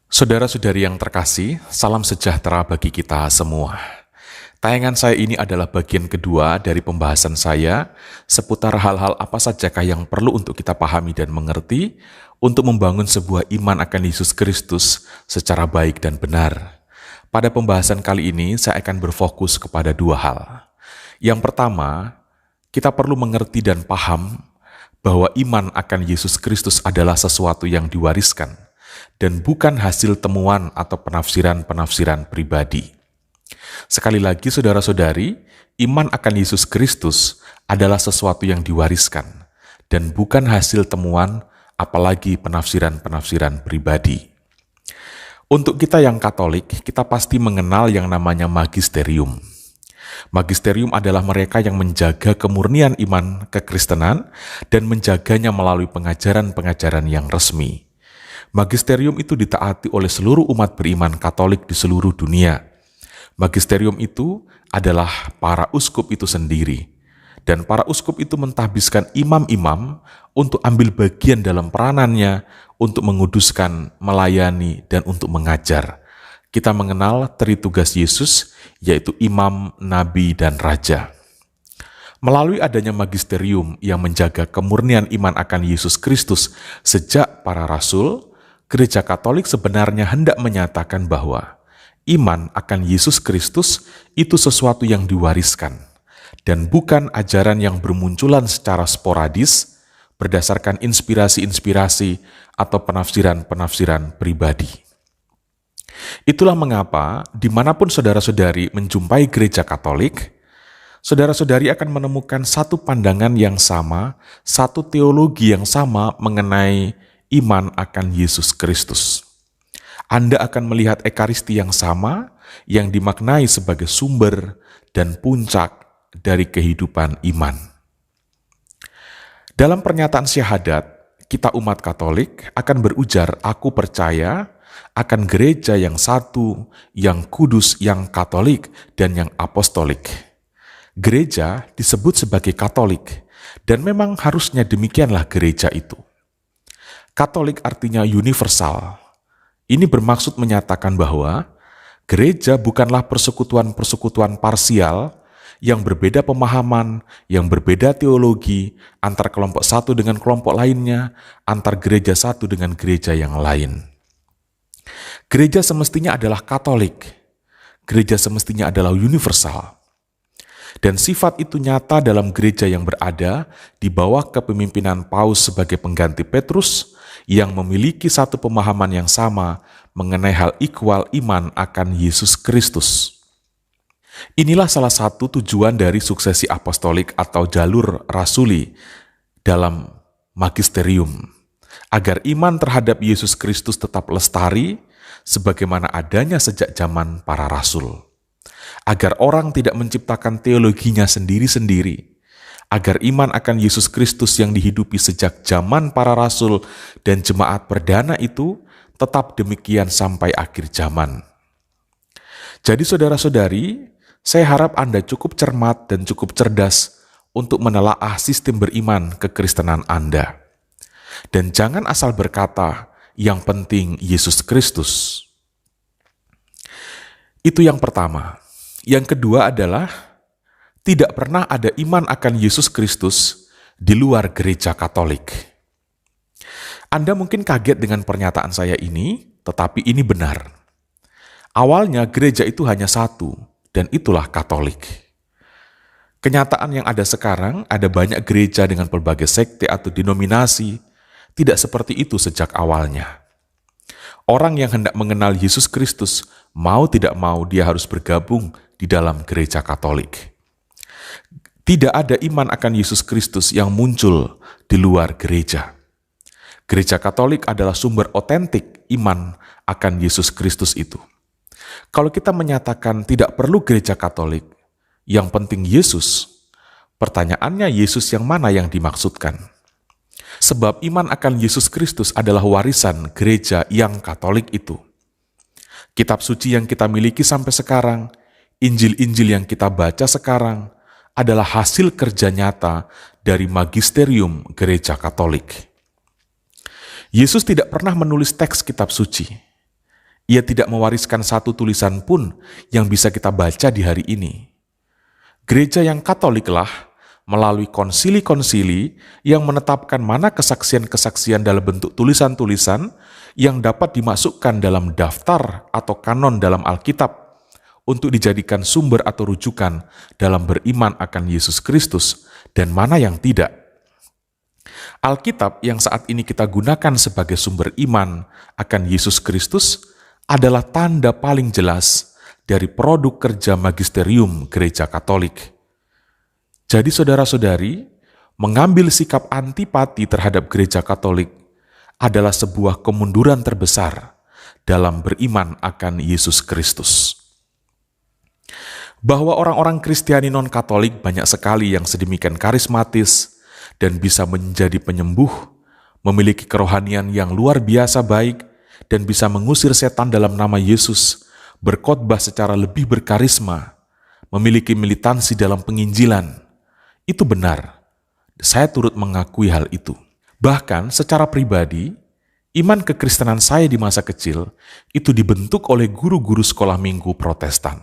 Saudara-saudari yang terkasih, salam sejahtera bagi kita semua. Tayangan saya ini adalah bagian kedua dari pembahasan saya seputar hal-hal apa sajakah yang perlu untuk kita pahami dan mengerti untuk membangun sebuah iman akan Yesus Kristus secara baik dan benar. Pada pembahasan kali ini, saya akan berfokus kepada dua hal. Yang pertama, kita perlu mengerti dan paham bahwa iman akan Yesus Kristus adalah sesuatu yang diwariskan dan bukan hasil temuan atau penafsiran-penafsiran pribadi. Sekali lagi saudara-saudari, iman akan Yesus Kristus adalah sesuatu yang diwariskan dan bukan hasil temuan apalagi penafsiran-penafsiran pribadi. Untuk kita yang Katolik, kita pasti mengenal yang namanya magisterium. Magisterium adalah mereka yang menjaga kemurnian iman kekristenan dan menjaganya melalui pengajaran-pengajaran yang resmi. Magisterium itu ditaati oleh seluruh umat beriman Katolik di seluruh dunia. Magisterium itu adalah para uskup itu sendiri. Dan para uskup itu mentahbiskan imam-imam untuk ambil bagian dalam peranannya, untuk menguduskan, melayani, dan untuk mengajar. Kita mengenal tritugas Yesus, yaitu imam, nabi, dan raja. Melalui adanya magisterium yang menjaga kemurnian iman akan Yesus Kristus sejak para rasul, Gereja Katolik sebenarnya hendak menyatakan bahwa iman akan Yesus Kristus itu sesuatu yang diwariskan dan bukan ajaran yang bermunculan secara sporadis berdasarkan inspirasi-inspirasi atau penafsiran-penafsiran pribadi. Itulah mengapa dimanapun saudara-saudari menjumpai Gereja Katolik, saudara-saudari akan menemukan satu pandangan yang sama, satu teologi yang sama mengenai iman akan Yesus Kristus. Anda akan melihat ekaristi yang sama yang dimaknai sebagai sumber dan puncak dari kehidupan iman. Dalam pernyataan syahadat, kita umat Katolik akan berujar, "Aku percaya akan gereja yang satu, yang kudus, yang Katolik, dan yang apostolik." Gereja disebut sebagai Katolik, dan memang harusnya demikianlah gereja itu. Katolik artinya universal. Ini bermaksud menyatakan bahwa gereja bukanlah persekutuan-persekutuan parsial yang berbeda pemahaman, yang berbeda teologi, antar kelompok satu dengan kelompok lainnya, antar gereja satu dengan gereja yang lain. Gereja semestinya adalah Katolik. Gereja semestinya adalah universal. Dan sifat itu nyata dalam gereja yang berada di bawah kepemimpinan Paus sebagai pengganti Petrus, yang memiliki satu pemahaman yang sama mengenai hal ikhwal iman akan Yesus Kristus. Inilah salah satu tujuan dari suksesi apostolik atau jalur rasuli dalam magisterium, agar iman terhadap Yesus Kristus tetap lestari sebagaimana adanya sejak zaman para rasul. Agar orang tidak menciptakan teologinya sendiri-sendiri, agar iman akan Yesus Kristus yang dihidupi sejak zaman para rasul dan jemaat perdana itu tetap demikian sampai akhir zaman. Jadi saudara-saudari, saya harap Anda cukup cermat dan cukup cerdas untuk menelaah sistem beriman kekristenan Anda. Dan jangan asal berkata, yang penting Yesus Kristus. Itu yang pertama. Yang kedua adalah, tidak pernah ada iman akan Yesus Kristus di luar gereja Katolik. Anda mungkin kaget dengan pernyataan saya ini, tetapi ini benar. Awalnya gereja itu hanya satu, dan itulah Katolik. Kenyataan yang ada sekarang, ada banyak gereja dengan berbagai sekte atau denominasi, tidak seperti itu sejak awalnya. Orang yang hendak mengenal Yesus Kristus, mau tidak mau dia harus bergabung di dalam gereja Katolik. Tidak ada iman akan Yesus Kristus yang muncul di luar gereja. Gereja Katolik adalah sumber otentik iman akan Yesus Kristus itu. Kalau kita menyatakan tidak perlu gereja Katolik, yang penting Yesus, pertanyaannya Yesus yang mana yang dimaksudkan? Sebab iman akan Yesus Kristus adalah warisan gereja yang Katolik itu. Kitab suci yang kita miliki sampai sekarang, Injil-Injil yang kita baca sekarang adalah hasil kerja nyata dari magisterium gereja Katolik. Yesus tidak pernah menulis teks kitab suci. Ia tidak mewariskan satu tulisan pun yang bisa kita baca di hari ini. Gereja yang Katoliklah melalui konsili-konsili yang menetapkan mana kesaksian-kesaksian dalam bentuk tulisan-tulisan yang dapat dimasukkan dalam daftar atau kanon dalam Alkitab untuk dijadikan sumber atau rujukan dalam beriman akan Yesus Kristus dan mana yang tidak. Alkitab yang saat ini kita gunakan sebagai sumber iman akan Yesus Kristus adalah tanda paling jelas dari produk kerja magisterium Gereja Katolik. Jadi saudara-saudari, mengambil sikap antipati terhadap Gereja Katolik adalah sebuah kemunduran terbesar dalam beriman akan Yesus Kristus. Bahwa orang-orang Kristiani non-Katolik banyak sekali yang sedemikian karismatis dan bisa menjadi penyembuh, memiliki kerohanian yang luar biasa baik, dan bisa mengusir setan dalam nama Yesus, berkhotbah secara lebih berkarisma, memiliki militansi dalam penginjilan. Itu benar. Saya turut mengakui hal itu. Bahkan secara pribadi, iman kekristenan saya di masa kecil itu dibentuk oleh guru-guru sekolah minggu Protestan.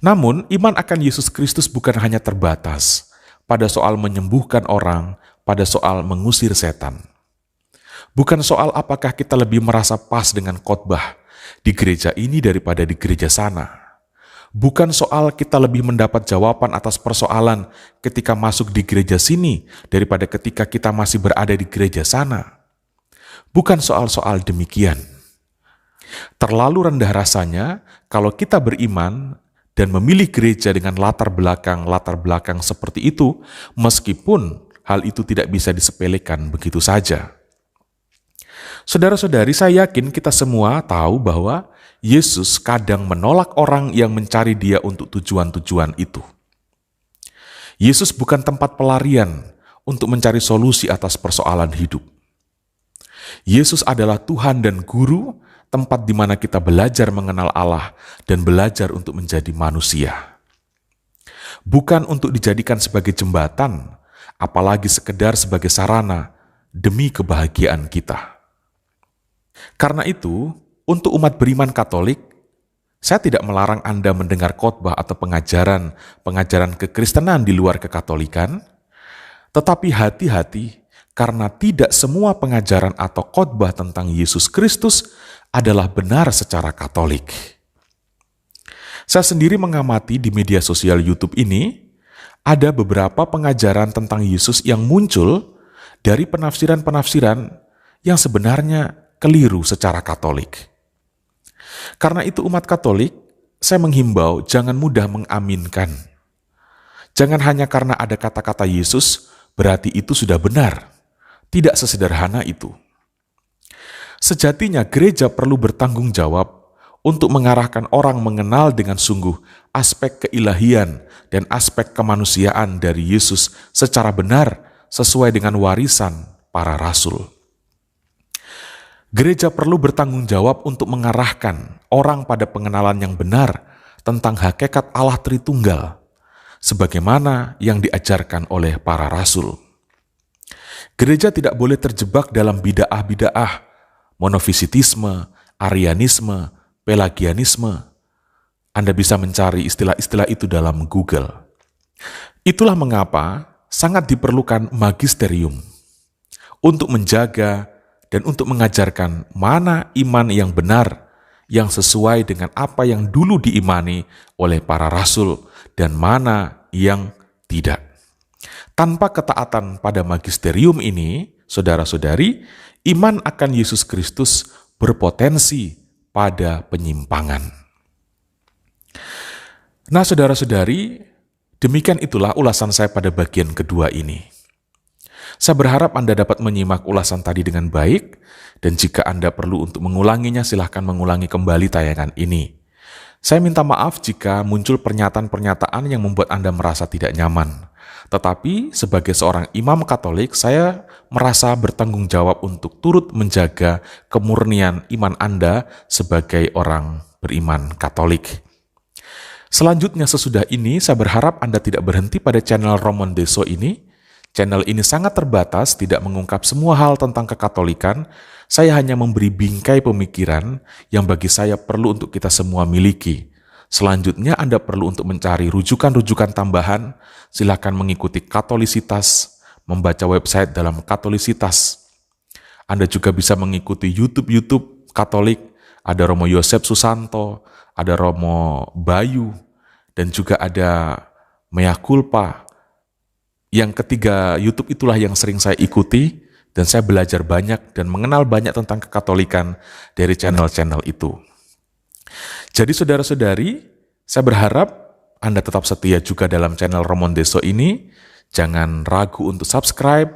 Namun, iman akan Yesus Kristus bukan hanya terbatas pada soal menyembuhkan orang, pada soal mengusir setan. Bukan soal apakah kita lebih merasa pas dengan khotbah di gereja ini daripada di gereja sana. Bukan soal kita lebih mendapat jawaban atas persoalan ketika masuk di gereja sini daripada ketika kita masih berada di gereja sana. Bukan soal-soal demikian. Terlalu rendah rasanya kalau kita beriman dan memilih gereja dengan latar belakang seperti itu, meskipun hal itu tidak bisa disepelekan begitu saja. Saudara-saudari, saya yakin kita semua tahu bahwa Yesus kadang menolak orang yang mencari Dia untuk tujuan-tujuan itu. Yesus bukan tempat pelarian untuk mencari solusi atas persoalan hidup. Yesus adalah Tuhan dan Guru, tempat di mana kita belajar mengenal Allah dan belajar untuk menjadi manusia. Bukan untuk dijadikan sebagai jembatan, apalagi sekedar sebagai sarana demi kebahagiaan kita. Karena itu, untuk umat beriman Katolik, saya tidak melarang Anda mendengar khotbah atau pengajaran kekristenan di luar kekatolikan, tetapi hati-hati karena tidak semua pengajaran atau khotbah tentang Yesus Kristus adalah benar secara Katolik. Saya sendiri mengamati di media sosial YouTube ini, ada beberapa pengajaran tentang Yesus yang muncul dari penafsiran-penafsiran yang sebenarnya keliru secara Katolik. Karena itu umat Katolik, saya menghimbau jangan mudah mengaminkan. Jangan hanya karena ada kata-kata Yesus, berarti itu sudah benar. Tidak sesederhana itu. Sejatinya gereja perlu bertanggung jawab untuk mengarahkan orang mengenal dengan sungguh aspek keilahian dan aspek kemanusiaan dari Yesus secara benar sesuai dengan warisan para rasul. Gereja perlu bertanggung jawab untuk mengarahkan orang pada pengenalan yang benar tentang hakikat Allah Tritunggal, sebagaimana yang diajarkan oleh para rasul. Gereja tidak boleh terjebak dalam bid'ah-bid'ah, monofisitisme, arianisme, pelagianisme. Anda bisa mencari istilah-istilah itu dalam Google. Itulah mengapa sangat diperlukan magisterium untuk menjaga dan untuk mengajarkan mana iman yang benar, yang sesuai dengan apa yang dulu diimani oleh para rasul, dan mana yang tidak. Tanpa ketaatan pada magisterium ini, saudara-saudari, iman akan Yesus Kristus berpotensi pada penyimpangan. Nah, saudara-saudari, demikian itulah ulasan saya pada bagian kedua ini. Saya berharap Anda dapat menyimak ulasan tadi dengan baik, dan jika Anda perlu untuk mengulanginya, silahkan mengulangi kembali tayangan ini. Saya minta maaf jika muncul pernyataan-pernyataan yang membuat Anda merasa tidak nyaman. Tetapi sebagai seorang imam Katolik, saya merasa bertanggung jawab untuk turut menjaga kemurnian iman Anda sebagai orang beriman Katolik. Selanjutnya sesudah ini, saya berharap Anda tidak berhenti pada channel Roman Deso ini. Channel ini sangat terbatas, tidak mengungkap semua hal tentang kekatolikan, Saya hanya memberi bingkai pemikiran yang bagi saya perlu untuk kita semua miliki. Selanjutnya Anda perlu untuk mencari rujukan-rujukan tambahan, silakan mengikuti Katolisitas, membaca website dalam Katolisitas. Anda juga bisa mengikuti YouTube Katolik, ada Romo Yosef Susanto, ada Romo Bayu, dan juga ada Mea Culpa. Yang ketiga YouTube itulah yang sering saya ikuti, dan saya belajar banyak dan mengenal banyak tentang kekatolikan dari channel-channel itu. Jadi saudara-saudari, saya berharap Anda tetap setia juga dalam channel Romondeso ini. Jangan ragu untuk subscribe,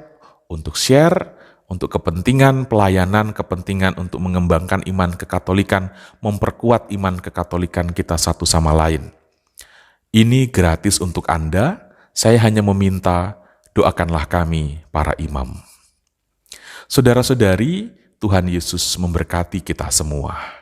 untuk share, untuk kepentingan pelayanan, kepentingan untuk mengembangkan iman kekatolikan, memperkuat iman kekatolikan kita satu sama lain. Ini gratis untuk Anda, saya hanya meminta doakanlah kami para imam. Saudara-saudari, Tuhan Yesus memberkati kita semua.